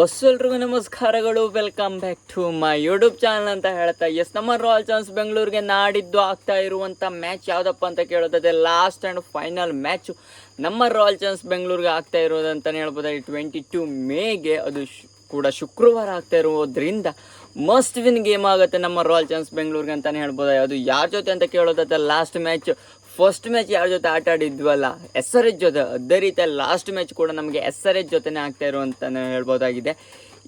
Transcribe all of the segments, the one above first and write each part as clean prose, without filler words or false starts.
ಎಲ್ರಿಗೂ ನಮಸ್ಕಾರಗಳು. Welcome back to my YouTube channel ಅಂತ ಹೇಳ್ತಾ ನಮ್ಮ ರಾಯಲ್ ಚಾಲೆಂಜರ್ಸ್ ಬೆಂಗಳೂರಿಗೆ ನಾಡಿದ್ದು ಆಗ್ತಾ ಇರುವಂಥ ಮ್ಯಾಚ್ ಯಾವುದಪ್ಪ ಅಂತ ಕೇಳೋದಾದ್ರೆ ಲಾಸ್ಟ್ ಆ್ಯಂಡ್ ಫೈನಲ್ ಮ್ಯಾಚು ನಮ್ಮ ರಾಯಲ್ ಚಾಲೆಂಜರ್ಸ್ ಬೆಂಗಳೂರಿಗೆ ಆಗ್ತಾ ಇರೋದಂತಲೇ ಹೇಳ್ಬೋದು. 22 ಮೇಗೆ ಅದು ಕೂಡ ಶುಕ್ರವಾರ ಆಗ್ತಾ ಇರೋದ್ರಿಂದ ಮಸ್ಟ್ ವಿನ್ ಗೇಮ್ ಆಗುತ್ತೆ ನಮ್ಮ ರಾಯಲ್ ಚಾಲೆಂಜರ್ಸ್ ಬೆಂಗಳೂರಿಗೆ ಅಂತಲೇ ಹೇಳ್ಬೋದು. ಅದು ಯಾರ ಜೊತೆ ಅಂತ ಕೇಳೋದಾದ್ರೆ ಲಾಸ್ಟ್ ಮ್ಯಾಚ್ ಫಸ್ಟ್ ಮ್ಯಾಚ್ ಯಾರ ಜೊತೆ ಆಟ ಆಡಿದ್ವಲ್ಲ, SRH ಜೊತೆ, ಅದೇ ರೀತಿಯಲ್ಲಿ ಲಾಸ್ಟ್ ಮ್ಯಾಚ್ ಕೂಡ ನಮಗೆ SRH ಜೊತೆನೇ ಆಗ್ತಾ ಇರುವಂತಲೇ ಹೇಳ್ಬೋದಾಗಿದೆ.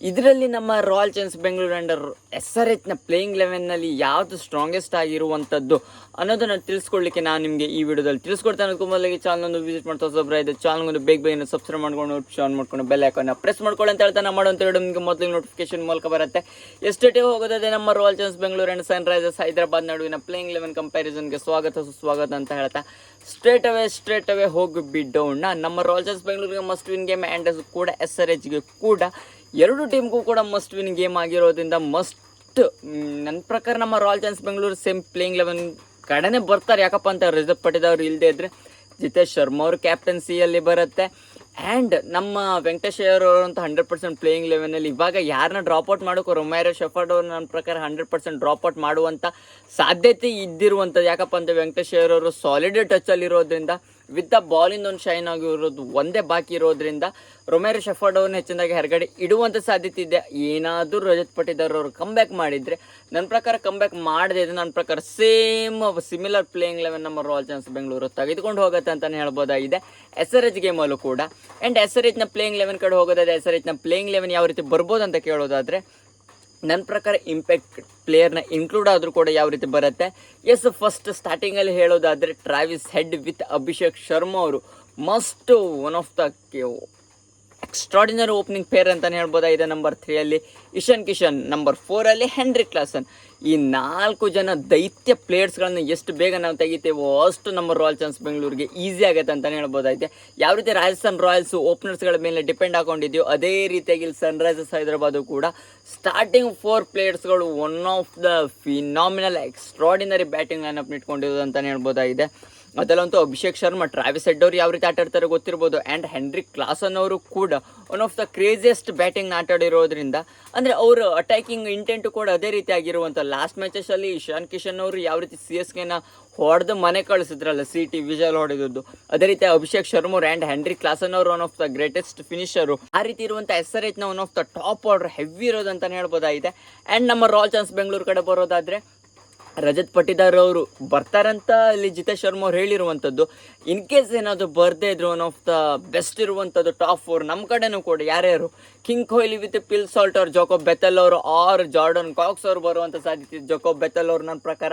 ಇದರಲ್ಲಿ ನಮ್ಮ ರಾಯಲ್ ಚಾಲೆಂಜರ್ಸ್ ಬೆಂಗಳೂರು ಆ್ಯಂಡ್ SRHನ ಪ್ಲೇಯಿಂಗ್ ಲೆವೆನ್ನಲ್ಲಿ ಯಾವುದು ಸ್ಟ್ರಾಂಗೆಸ್ಟ್ ಆಗಿರುವಂಥದ್ದು ಅನ್ನೋದನ್ನು ತಿಳಿಸ್ಕೊಡ್ಲಿಕ್ಕೆ ನಾನು ನಿಮಗೆ ಈ ವಿಡಿಯೋದಲ್ಲಿ ತಿಳಿಸ್ಕೊಡ್ತೇನೆ. ಅದಕ್ಕೂ ಮೊದಲಿಗೆ ಚಾನಲ್ನ ವಿಸಿಟ್ ಮಾಡ್ತಾ ಹೊಸಬ್ರ ಇದೆ ಚಾನಲ್ಗೊಂದು ಬೇಗ ಸಬ್ಸ್ಕ್ರೈಬ್ ಮಾಡ್ಕೊಂಡು ನೋಟಿಫಿಕೇಶನ್ ಮಾಡ್ಕೊಂಡು ಬೆಲ್ ಐಕಾನ್ನ ಪ್ರೆಸ್ ಮಾಡ್ಕೊಳ್ಳಿ ಅಂತ ಹೇಳ್ತಾ ನಾವು ಮಾಡುವಂಥ ವಿಡಿಯೋ ನಿಮಗೆ ಮೊದಲಿಗೆ ನೋಟಿಫಿಕೇಶನ್ ಮೂಲಕ ಬರುತ್ತೆ. ಎಸ್ಟೇಟೇ ಹೋಗೋದೇ ನಮ್ಮ royal challengers Bengaluru and Sunrisers Hyderabad ನಡುವಿನ ಪ್ಲೇಯಿಂಗ್ ಲೆವೆನ್ ಕಂಪ್ಯಾರಿಸನ್ಗೆ ಸುಸ್ವಾಗತ ಅಂತ ಹೇಳ್ತಾ ಸ್ಟ್ರೇಟ್ ಅವೇ ಹೋಗಿ ಬಿಡೋಣ. ನಮ್ಮ ರಾಯಲ್ ಚಾಲೆಂಜರ್ಸ್ ಬೆಂಗಳೂರಿಗೆ ಮಸ್ಟ್ ವಿನ್ ಗೇಮ್ ಆ್ಯಂಡ್ ಕೂಡ SRHಗೆ ಕೂಡ ಎರಡು ಟೀಮ್ಗೂ ಕೂಡ ಮಸ್ಟ್ ವಿನ್ ಗೇಮ್ ಆಗಿರೋದ್ರಿಂದ ನನ್ನ ಪ್ರಕಾರ ನಮ್ಮ royal challengers Bengaluru same playing eleven ಕಡೆನೇ ಬರ್ತಾರೆ. ಯಾಕಪ್ಪ ಅಂತ ರಜತ್ ಪಟ್ಟಿದವ್ರು ಇಲ್ಲದೆ ಇದ್ದರೆ ಜಿತೇಶ್ ಶರ್ಮಾ ಅವರು ಕ್ಯಾಪ್ಟನ್ಸಿಯಲ್ಲಿ ಬರುತ್ತೆ. ಆ್ಯಂಡ್ ನಮ್ಮ ವೆಂಕಟೇಶ್ ಅವರು ಅಂತ 100% ಪ್ಲೇಯಿಂಗ್ ಲೆವೆನಲ್ಲಿ ಇವಾಗ ಯಾರನ್ನ ಡ್ರಾಪ್ಔಟ್ ಮಾಡೋಕೆ ರೊಮ್ಯಾರೋ ಶೆಫರ್ಡ್ ಅವರು ನನ್ನ ಪ್ರಕಾರ 100% ಡ್ರಾಪ್ಔಟ್ ಮಾಡುವಂಥ ಸಾಧ್ಯತೆ ಇದ್ದಿರುವಂಥದ್ದು. ಯಾಕಪ್ಪ ಅಂತ ವೆಂಕಟೇಶ್ ಅವರು ಸಾಲಿಡ್ ಟಚಲ್ಲಿರೋದ್ರಿಂದ ವಿತ್ ದ ಬಾಲಿಂದ ಒಂದು ಶೈನ್ ಆಗಿರೋದು ಒಂದೇ ಬಾಕಿ ಇರೋದ್ರಿಂದ ರೊಮ್ಯಾರೋ ಶೆಫರ್ಡ್ ಅವ್ರನ್ನ ಹೆಚ್ಚಿನದಾಗಿ ಹೊರಗಡೆ ಇಡುವಂಥ ಸಾಧ್ಯತೆ ಇದೆ. ಏನಾದರೂ ರಜತ್ ಪಟ್ಟಿದಾರ್ ಅವರು ಕಮ್ಬ್ಯಾಕ್ ಮಾಡಿದರೆ, ನನ್ನ ಪ್ರಕಾರ ಕಮ್ಬ್ಯಾಕ್ ಮಾಡದೇ ಇದೆ, ನನ್ನ ಪ್ರಕಾರ ಸಿಮಿಲರ್ ಪ್ಲೇಯಿಂಗ್ ಲೆವೆನ್ ನಮ್ಮ ರಾಯಲ್ ಚಾಲೆಂಜರ್ಸ್ ಬೆಂಗಳೂರು ತೆಗೆದುಕೊಂಡು ಹೋಗುತ್ತೆ ಅಂತಲೇ ಹೇಳ್ಬೋದಾಗಿದೆ SRH ಗೇಮಲ್ಲೂ ಕೂಡ. ಆ್ಯಂಡ್ SRHನ ಪ್ಲೇಯಿಂಗ್ ಲೆವೆನ್ ಕಡೆ ಹೋಗೋದಾದ್ರೆ SRHನ ಪ್ಲೇಯಿಂಗ್ ಲೆವೆನ್ ಯಾವ ರೀತಿ ಬರ್ಬೋದು ಅಂತ ಕೇಳೋದಾದರೆ, ನನ್ನ ಪ್ರಕಾರ ಇಂಪ್ಯಾಕ್ಟ್ ಪ್ಲೇಯರ್ನ ಇನ್ಕ್ಲೂಡ್ ಆದರೂ ಕೂಡ ಯಾವ ರೀತಿ ಬರುತ್ತೆ. ಫಸ್ಟ್ ಸ್ಟಾರ್ಟಿಂಗಲ್ಲಿ ಹೇಳೋದಾದರೆ Travis Head with Abhishek Sharma ಅವರು must one of the extraordinary opening pair ಅಂತಲೇ ಹೇಳ್ಬೋದಾಗಿದೆ. Number 3 Ishan Kishan, number 4 Heinrich Klaasen. ಈ 4 ಜನ ದೈತ್ಯ ಪ್ಲೇಯರ್ಸ್ಗಳನ್ನು ಎಷ್ಟು ಬೇಗ ನಾವು ತೆಗಿತೇವೋ ಅಷ್ಟು ನಮ್ಮ ರಾಯಲ್ ಚಾಲೆಂಜರ್ಸ್ ಬೆಂಗಳೂರಿಗೆ ಈಸಿ ಆಗುತ್ತೆ ಅಂತಲೇ ಹೇಳ್ಬೋದಾಗಿದೆ. ಯಾವ ರೀತಿ ರಾಜಸ್ಥಾನ್ ರಾಯಲ್ಸ್ ಓಪನರ್ಸ್ಗಳ ಮೇಲೆ ಡಿಪೆಂಡ್ ಹಾಕೊಂಡಿದೆಯೋ ಅದೇ ರೀತಿಯಾಗಿ ಇಲ್ಲಿ ಸನ್ರೈಸರ್ಸ್ ಹೈದರಾಬಾದು ಕೂಡ ಸ್ಟಾರ್ಟಿಂಗ್ 4 ಪ್ಲೇಯರ್ಸ್ಗಳು one of the phenomenal extraordinary batting lineup ಇಟ್ಕೊಂಡಿರೋದು ಅಂತಲೇ ಹೇಳ್ಬೋದಾಗಿದೆ. ಅದಲ್ಲಂತೂ ಅಭಿಷೇಕ್ ಶರ್ಮಾ, ಟ್ರಾವಿಸ್ ಹೆಡ್ ಅವರು ಯಾವ ರೀತಿ ಆಟ ಆಡ್ತಾರೆ ಗೊತ್ತಿರ್ಬೋದು. ಆ್ಯಂಡ್ ಹೆನ್ರಿಕ್ ಕ್ಲಾಸನ್ ಅವರು ಕೂಡ one of the craziest batting ಆಟ ಆಡಿರೋದ್ರಿಂದ, ಅಂದರೆ ಅವರು ಅಟ್ಯಾಕಿಂಗ್ ಇಂಟೆಂಟು ಕೂಡ ಅದೇ ರೀತಿ ಆಗಿರುವಂಥ ಲಾಸ್ಟ್ ಮ್ಯಾಚಸಲ್ಲಿ ಇಶಾನ್ ಕಿಶನ್ ಅವರು ಯಾವ ರೀತಿ CSKನ ಹೊಡೆದು ಮನೆ ಕಳಿಸಿದ್ರಲ್ಲ, CT ವಿಜಲ್ ಹೊಡೆದದ್ದು, ಅದೇ ರೀತಿ ಅಭಿಷೇಕ್ ಶರ್ಮಾ ಅವರು ಆ್ಯಂಡ್ ಹೆನ್ರಿಕ್ ಕ್ಲಾಸನ್ ಅವರು ಒನ್ ಆಫ್ ದ ಗ್ರೇಟೆಸ್ಟ್ ಫಿನಿಷರು. ಆ ರೀತಿ ಇರುವಂಥ SRHನ one of the top order heavy ಇರೋದಂತಲೇ ಹೇಳ್ಬೋದಾಗಿದೆ. ಆ್ಯಂಡ್ ನಮ್ಮ ರಾಯಲ್ ಚಾಲೆಂಜರ್ಸ್ ಬೆಂಗಳೂರು ಕಡೆ ಬರೋದಾದರೆ ರಜತ್ ಪಟ್ಟಿದಾರ್ ಅವರು ಬರ್ತಾರಂತ ಇಲ್ಲಿ ಜಿತೇಶ್ ಶರ್ಮಾ ಅವ್ರು ಹೇಳಿರುವಂಥದ್ದು. ಇನ್ ಕೇಸ್ ಏನಾದರೂ ಬರ್ದೇ ಇದ್ರು ಒನ್ ಆಫ್ ದ ಬೆಸ್ಟ್ ಇರುವಂಥದ್ದು ಟಾಪ್ 4 ನಮ್ಮ ಕಡೆನೂ ಕೂಡ ಯಾರ್ಯಾರು king Kohli with Phil Salt ಅವರು, ಜೋಕೋಬ್ ಬೆಥೆಲ್ ಅವರು ಆರ್ ಜಾರ್ಡನ್ ಕಾಕ್ಸ್ ಅವರು ಬರುವಂಥ ಸಾಧ್ಯತೆ. ಜೋಕೋಬ್ ಬೆಥೆಲ್ ಅವರು ನನ್ನ ಪ್ರಕಾರ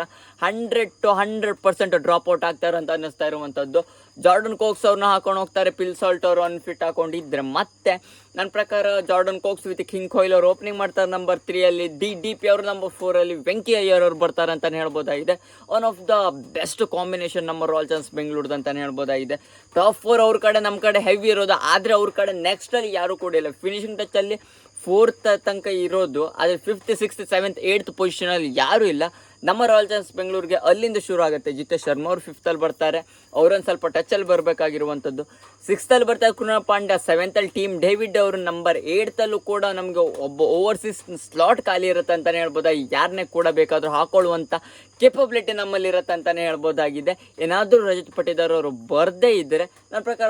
100 to 100% ಡ್ರಾಪ್ಔಟ್ ಆಗ್ತಾರೆ ಅಂತ ಅನ್ನಿಸ್ತಾ ಇರುವಂಥದ್ದು. ಜಾರ್ಡನ್ ಕೋಕ್ಸ್ ಅವ್ರನ್ನ ಹಾಕೊಂಡು ಹೋಗ್ತಾರೆ, ಪಿಲ್ ಸಾಲ್ಟ್ ಅವರು ಅನ್ಫಿಟ್ ಹಾಕೊಂಡಿದ್ರೆ. ಮತ್ತೆ ನನ್ನ ಪ್ರಕಾರ Jordan Cox with king Kohli ಅವರು ಓಪನಿಂಗ್ ಮಾಡ್ತಾರೆ ನಂಬರ್ 3 DP ಅವರು ನಂಬರ್ 4 ವೆಂಕಿ ಅಯ್ಯರ್ ಅವರು ಬರ್ತಾರೆ ಅಂತಲೇ ಹೇಳ್ಬೋದಾಗಿದೆ. One of the best combination ನಮ್ಮ ರಾಯಲ್ ಚಾಲೆಂಜರ್ಸ್ ಬೆಂಗಳೂರು ಅಂತಲೇ ಹೇಳ್ಬೋದಾಗಿದೆ. ಟಾಪ್ 4 ಅವ್ರ ಕಡೆ, ನಮ್ಮ ಕಡೆ ಹೆವಿ ಇರೋದು. ಆದರೆ ಅವ್ರ ಕಡೆ ನೆಕ್ಸ್ಟಲ್ಲಿ ಯಾರೂ ಕೂಡ ಇಲ್ಲ. ಫಿನಿಶಿಂಗ್ ಟಚ್ಚಲ್ಲಿ 4th ತನಕ ಇರೋದು, ಆದರೆ 5th, 6th, 7th, 8th ಪೊಸಿಷನಲ್ಲಿ ಯಾರೂ ಇಲ್ಲ. ನಮ್ಮ ರಾಯಲ್ ಚಾಲೆಂಜರ್ಸ್ ಬೆಂಗಳೂರಿಗೆ ಅಲ್ಲಿಂದ ಶುರು ಆಗುತ್ತೆ. ಜಿತೇಶ್ ಶರ್ಮಾ ಅವರು 5th ಬರ್ತಾರೆ, ಅವರೊಂದು ಸ್ವಲ್ಪ ಟಚಲ್ಲಿ ಬರಬೇಕಾಗಿರುವಂಥದ್ದು. 6th ಬರ್ತಾರೆ Krunal Pandya, 7th team David ಅವರು, ನಂಬರ್ 8th ಕೂಡ ನಮಗೆ ಒಬ್ಬ ಓವರ್ಸೀಸ್ ಸ್ಲಾಟ್ ಖಾಲಿ ಇರುತ್ತೆ ಅಂತಲೇ ಹೇಳ್ಬೋದು. ಯಾರನ್ನೇ ಕೂಡ ಬೇಕಾದರೂ ಹಾಕೊಳ್ಳುವಂಥ ಕೇಪಬಿಲಿಟಿ ನಮ್ಮಲ್ಲಿ ಇರುತ್ತೆ ಅಂತಲೇ ಹೇಳ್ಬೋದಾಗಿದೆ. ಏನಾದರೂ ರಜತ್ ಪಟ್ಟಿದಾರ್ ಅವರು ಬರದೇ ಇದ್ದರೆ, ನನ್ನ ಪ್ರಕಾರ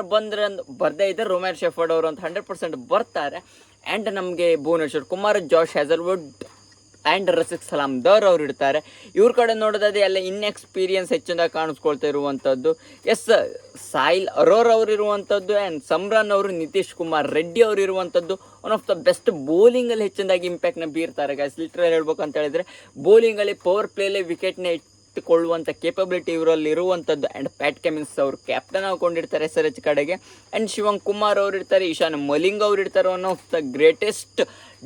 ಬರದೇ ಇದ್ದರೆ ರೊಮ್ಯಾರೋ ಶೆಫರ್ಡ್ ಅವರು ಅಂತ 100% ಬರ್ತಾರೆ. ಆ್ಯಂಡ್ ನಮಗೆ Bhuvneshwar Kumar, Josh Hazlewood and Rasikh Salamdar ಅವರು ಇರ್ತಾರೆ. ಇವ್ರ ಕಡೆ ನೋಡೋದಾದ್ರೆ ಎಲ್ಲ ಇನ್ಎಕ್ಸ್ಪೀರಿಯನ್ಸ್ ಹೆಚ್ಚಿನದಾಗಿ ಕಾಣಿಸ್ಕೊಳ್ತಾ ಇರುವಂಥದ್ದು. ಸಾಯಿಲ್ ಅರೋರ್ ಅವರು ಇರುವಂಥದ್ದು. ಆ್ಯಂಡ್ ಸಮ್ರಾನ್ ಅವರು, ನಿತೀಶ್ ಕುಮಾರ್ ರೆಡ್ಡಿ ಅವರು ಇರುವಂಥದ್ದು. ಒನ್ ಆಫ್ ದ ಬೆಸ್ಟ್ ಬೌಲಿಂಗಲ್ಲಿ ಹೆಚ್ಚಿನದಾಗಿ ಇಂಪ್ಯಾಕ್ಟ್ನ ಬೀರ್ತಾರೆ ಗೈಸ್. ಲಿಟ್ರಲ್ ಹೇಳ್ಬೇಕು ಅಂತ ಹೇಳಿದರೆ ಬೌಲಿಂಗಲ್ಲಿ ಪವರ್ ಪ್ಲೇಲೇ ವಿಕೆಟ್ನ ಇಟ್ಟುಕೊಳ್ಳುವಂಥ ಕೇಪಬಿಲಿಟಿ ಇವರಲ್ಲಿ ಇರುವಂಥದ್ದು. ಆ್ಯಂಡ್ ಪ್ಯಾಟ್ ಕಮಿನ್ಸ್ ಅವರು ಕ್ಯಾಪ್ಟನ್ ಹಾಕೊಂಡಿರ್ತಾರೆ SRH ಕಡೆಗೆ. ಆ್ಯಂಡ್ ಶಿವಂ ಕುಮಾರ್ ಅವರು ಇರ್ತಾರೆ, ಇಶಾನ್ ಮಲಿಂಗ್ ಅವರು ಇರ್ತಾರೆ. One of the greatest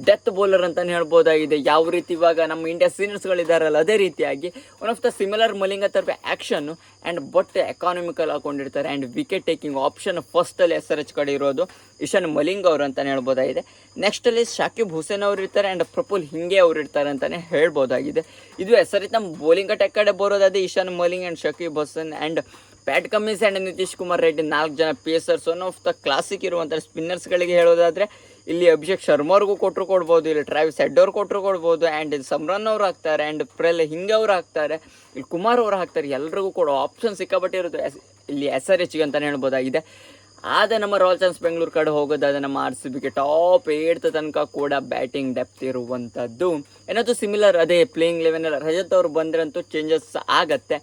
death bowler ಅಂತಲೇ ಹೇಳ್ಬೋದಾಗಿದೆ. ಯಾವ ರೀತಿ ಇವಾಗ ನಮ್ಮ ಇಂಡಿಯಾ ಸೀನಿಯರ್ಸ್ಗಳಿದ್ದಾರಲ್ಲ ಅದೇ ರೀತಿಯಾಗಿ one of the similar Malinga ತರಫ ಆ್ಯಕ್ಷನ್ನು ಆ್ಯಂಡ್ ಬಟ್ ಎಕಾನಮಿಕಲ್ ಹಾಕೊಂಡಿರ್ತಾರೆ. ಆ್ಯಂಡ್ ವಿಕೆಟ್ ಟೇಕಿಂಗ್ ಆಪ್ಷನ್ ಫಸ್ಟಲ್ಲಿ SRH ಕಡೆ ಇರೋದು ಇಶಾನ್ ಮಲಿಂಗ್ ಅವರು ಅಂತಲೇ ಹೇಳ್ಬೋದಾಗಿದೆ. ನೆಕ್ಸ್ಟಲ್ಲಿ ಶಾಕಿಬ್ ಹುಸೇನ್ ಅವರು ಇರ್ತಾರೆ. ಆ್ಯಂಡ್ ಪ್ರಫುಲ್ ಹಿಂಗೆ ಅವರು ಇರ್ತಾರೆ ಅಂತಲೇ ಹೇಳ್ಬೋದಾಗಿದೆ. ಇದು SRH ನಮ್ಮ ಬೌಲಿಂಗ್ ಅಟ್ಯಾಕ್ ಕಡೆ ಬರೋದಾದರೆ Eshan Malinga and Shakib Hussain and Pat Cummins and Nitish Kumar Reddy 4 ಜನ pacers. One of the classic ಇರುವಂಥ ಸ್ಪಿನ್ನರ್ಸ್ಗಳಿಗೆ ಹೇಳೋದಾದರೆ ಇಲ್ಲಿ ಅಭಿಷೇಕ್ ಶರ್ಮಾ ಅವ್ರಿಗೂ ಕೊಟ್ಟರು ಕೊಡ್ಬೋದು, ಇಲ್ಲಿ ಟ್ರಾವಿಸ್ ಹೆಡ್ ಅವ್ರು ಕೊಟ್ಟರು ಕೊಡ್ಬೋದು, ಆ್ಯಂಡ್ ಸಮ್ರಾನ್ ಅವ್ರು ಹಾಕ್ತಾರೆ, ಆ್ಯಂಡ್ ಪ್ರೆಲ್ ಹಿಂಗ್ ಅವ್ರು ಹಾಕ್ತಾರೆ, ಇಲ್ಲಿ ಕುಮಾರ್ ಅವರು ಹಾಕ್ತಾರೆ. ಎಲ್ರಿಗೂ ಕೊಡೋ ಆಪ್ಷನ್ ಸಿಕ್ಕಾಪಟ್ಟೆ ಇರುತ್ತೆ ಇಲ್ಲಿ SRHಗೆ ಅಂತಲೇ ಹೇಳ್ಬೋದಾಗಿದೆ. ಆದ ನಮ್ಮ ರಾಯಲ್ ಚಾಲೆಂಜರ್ಸ್ ಬೆಂಗಳೂರು ಕಡೆ ಹೋಗೋದಾದ ನಮ್ಮ RCBಗೆ ಟಾಪ್ 8th ತನಕ ಕೂಡ ಬ್ಯಾಟಿಂಗ್ ಡೆಪ್ತ್ ಇರುವಂಥದ್ದು. ಏನಾದರೂ ಸಿಮಿಲರ್ ಅದೇ ಪ್ಲೇಯಿಂಗ್ ಲೆವೆನಲ್ಲಿ ರಜತ್ ಅವರು ಬಂದ್ರಂತೂ ಚೇಂಜಸ್ ಆಗತ್ತೆ.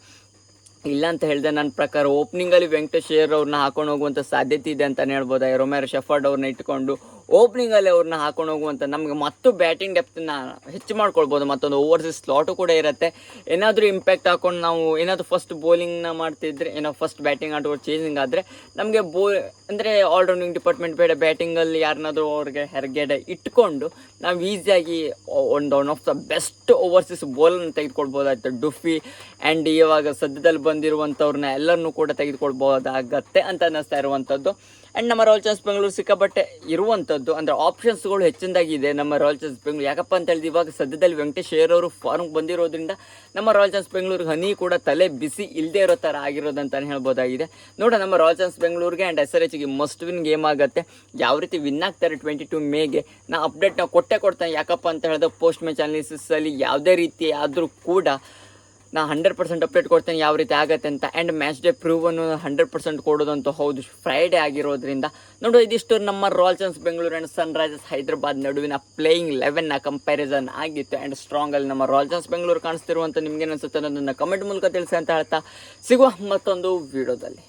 ಇಲ್ಲ ಅಂತ ಹೇಳಿದೆ ನನ್ನ ಪ್ರಕಾರ ಓಪನಿಂಗಲ್ಲಿ ವೆಂಕಟೇಶ್ ಅಯ್ಯರ್ ಅವ್ರನ್ನ ಹಾಕೊಂಡು ಹೋಗುವಂಥ ಸಾಧ್ಯತೆ ಇದೆ ಅಂತಲೇ ಹೇಳ್ಬೋದು. ರೊಮೇರೋ ಶೆಫರ್ಡ್ ಅವ್ರನ್ನ ಇಟ್ಕೊಂಡು ಓಪನಿಂಗಲ್ಲಿ ಅವ್ರನ್ನ ಹಾಕೊಂಡು ಹೋಗುವಂಥ ನಮಗೆ ಮತ್ತು ಬ್ಯಾಟಿಂಗ್ ಡೆಪ್ತನ್ನ ಹೆಚ್ಚು ಮಾಡ್ಕೊಳ್ಬೋದು. ಮತ್ತೊಂದು ಓವರ್ಸೀಸ್ ಸ್ಲಾಟು ಕೂಡ ಇರುತ್ತೆ. ಏನಾದರೂ ಇಂಪ್ಯಾಕ್ಟ್ ಹಾಕೊಂಡು ನಾವು ಏನಾದರೂ ಫಸ್ಟ್ ಬೌಲಿಂಗ್ನ ಮಾಡ್ತಿದ್ರೆ ಫಸ್ಟ್ ಬ್ಯಾಟಿಂಗ್ ಆಟಗಳು ಚೇಂಜಿಂಗ್ ಆದರೆ ನಮಗೆ ಅಂದರೆ ಆಲ್ರೌಂಡಿಂಗ್ ಡಿಪಾರ್ಟ್ಮೆಂಟ್ ಬೇಡ, ಬ್ಯಾಟಿಂಗಲ್ಲಿ ಯಾರನ್ನಾದರೂ ಅವ್ರಿಗೆ ಹೆರ್ಗೆಡೆ ಇಟ್ಕೊಂಡು ನಾವು ಈಸಿಯಾಗಿ one of the best overseas ಬೌಲನ್ನು ತೆಗೆದುಕೊಳ್ಬೋದಾಯ್ತು. ಡುಫಿ ಆ್ಯಂಡ್ ಇವಾಗ ಸದ್ಯದಲ್ಲಿ ಬಂದಿರುವಂಥವ್ರನ್ನ ಎಲ್ಲರನ್ನೂ ಕೂಡ ತೆಗೆದುಕೊಳ್ಬೋದಾಗತ್ತೆ ಅಂತ ಅನ್ನಿಸ್ತಾ ಇರುವಂಥದ್ದು. ಆ್ಯಂಡ್ ನಮ್ಮ ರಾಯಲ್ ಚಾಲೆಂಜರ್ಸ್ ಬೆಂಗಳೂರು ಸಿಕ್ಕಾಪಟ್ಟೆ ಇರುವಂಥದ್ದು, ಅಂದರೆ ಆಪ್ಷನ್ಸ್ಗಳು ಹೆಚ್ಚಿನದಾಗಿದೆ ನಮ್ಮ ರಾಯಲ್ ಚಾಲೆಂಜರ್ಸ್ ಬೆಂಗಳೂರು. ಯಾಕಪ್ಪ ಅಂತ ಹೇಳಿದ್ರೆ ಇವಾಗ ಸದ್ಯದಲ್ಲಿ ವೆಂಕಟೇಶ್ ಅಯ್ಯರ್ ಅವರು ಫಾರ್ಮ್ಗೆ ಬಂದಿರೋದ್ರಿಂದ ನಮ್ಮ ರಾಯಲ್ ಚಾಲೆಂಜರ್ಸ್ ಬೆಂಗಳೂರಿಗೆ ಹನಿ ಕೂಡ ತಲೆ ಬಿಸಿ ಇಲ್ಲದೆ ಇರೋ ಥರ ಆಗಿರೋದಂತಲೇ ಹೇಳ್ಬೋದಾಗಿದೆ. ನೋಡೋಣ ನಮ್ಮ ರಾಯಲ್ ಚಾಲೆಂಜರ್ಸ್ ಬೆಂಗಳೂರಿಗೆ ಆ್ಯಂಡ್ SRHಗೆ ಮಸ್ಟ್ ವಿನ್ ಗೇಮ್ ಆಗುತ್ತೆ. ಯಾವ ರೀತಿ ವಿನ್ ಆಗ್ತಾರೆ 22 ಮೇಗೆ ನಾ ಅಪ್ಡೇಟ್ ನಾವು ಕೊಡ್ತೇನೆ. ಯಾಕಪ್ಪ ಅಂತ ಹೇಳಿದ್ರೆ ಪೋಸ್ಟ್ ಮ್ಯಾಚ್ ಅನಾಲಿಸಿಸಲ್ಲಿ ಯಾವುದೇ ರೀತಿ ಆದರೂ ಕೂಡ ನಾ 100% ಅಪ್ಡೇಟ್ ಕೊಡ್ತೇನೆ ಯಾವ ರೀತಿ ಆಗುತ್ತೆ ಅಂತ. ಆ್ಯಂಡ್ ಮ್ಯಾಚ್ ಡೇ ಪ್ರೂವನ್ನು 100% ಕೊಡೋದಂತೂ ಹೌದು, ಫ್ರೈಡೇ ಆಗಿರೋದ್ರಿಂದ. ನೋಡು, ಇದಿಷ್ಟು ನಮ್ಮ royal challengers Bengaluru and Sunrisers Hyderabad ನಡುವಿನ ಪ್ಲೇಯಿಂಗ್ 11ನ ಕಂಪ್ಯಾರಿಸನ್ ಆಗಿತ್ತು. ಆ್ಯಂಡ್ ಸ್ಟ್ರಾಂಗಲ್ಲಿ ನಮ್ಮ ರಾಯಲ್ ಚಾಲೆಂಜರ್ಸ್ ಬೆಂಗಳೂರು ಕಾಣಿಸ್ತಿರುವಂಥ ನಿಮ್ಗೇನು ಅನಿಸುತ್ತೆ ಅನ್ನೋದನ್ನು ಕಮೆಂಟ್ ಮೂಲಕ ತಿಳಿಸಿ ಅಂತ ಹೇಳ್ತಾ ಸಿಗುವ ಮತ್ತೊಂದು ವಿಡಿಯೋದಲ್ಲಿ.